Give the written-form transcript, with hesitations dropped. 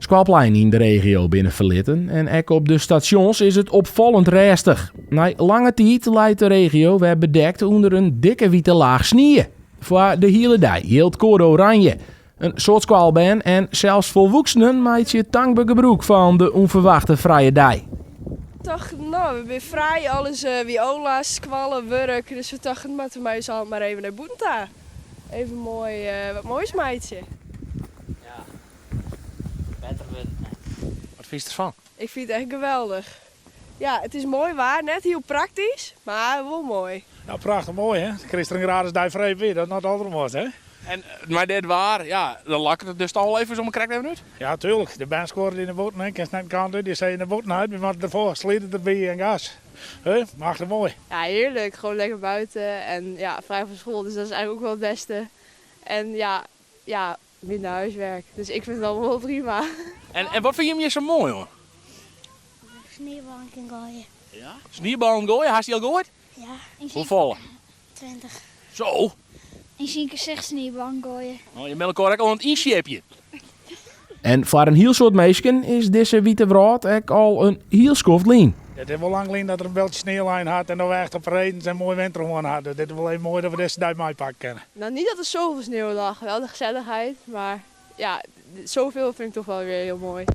Squalplein in de regio binnen verlitten en ook op de stations is het opvallend rustig. Na lange tijd leidt de regio weer bedekt onder een dikke witte laag sneeuw. Voor de hele dag hield code oranje. Een soort squalban en zelfs volwassenen maakt je dankbaar gebruik van de onverwachte vrije dag. Toch, nou, we zijn vrij, alles wiola's, squallen, werk. Dus we dachten, maar zal maar even naar Boenta. Even mooi, wat moois meidje. Ja, beter winnen. Wat vind je ervan? Ik vind het echt geweldig. Ja, het is mooi waar, net heel praktisch, maar wel mooi. Nou, prachtig mooi hè. Gisteren gratis daar vrij weer, dat is nog altijd was hè. En, maar dit waar, ja, dan lakken het dus toch al even zo'n krek even uit. Ja, tuurlijk. De band scoorde in de boot, hè. Ik kan net kant die zei in de boot uit, we hadden ervoor sleden erbij en gas. Maakt het mooi. Ja, heerlijk. Gewoon lekker buiten en ja, vrij van school, dus dat is eigenlijk ook wel het beste. En ja, minder huiswerk. Dus ik vind het allemaal wel prima. En wat vind je hem hier zo mooi hoor? Sneeuwballen kan gooien. Ja? Sneeuwballen gooien, had je die al gehoord? Ja. Hoeveel? 20. Zo. En zie ik 6 sneeuwballen gooien. Oh, je bent elkaar ook al aan het inscheepje. En voor een heel soort mensen is deze witte wraad ook al een heel schoft lien. Het is wel lang geleden dat er een beltje sneeuwlijn had en dat we echt op reden en mooi winter gewoon hadden. Dit is wel even mooi dat we deze duim uitpakken kunnen. Nou, niet dat er zoveel sneeuw lag, wel de gezelligheid, maar ja, zoveel vind ik toch wel weer heel mooi.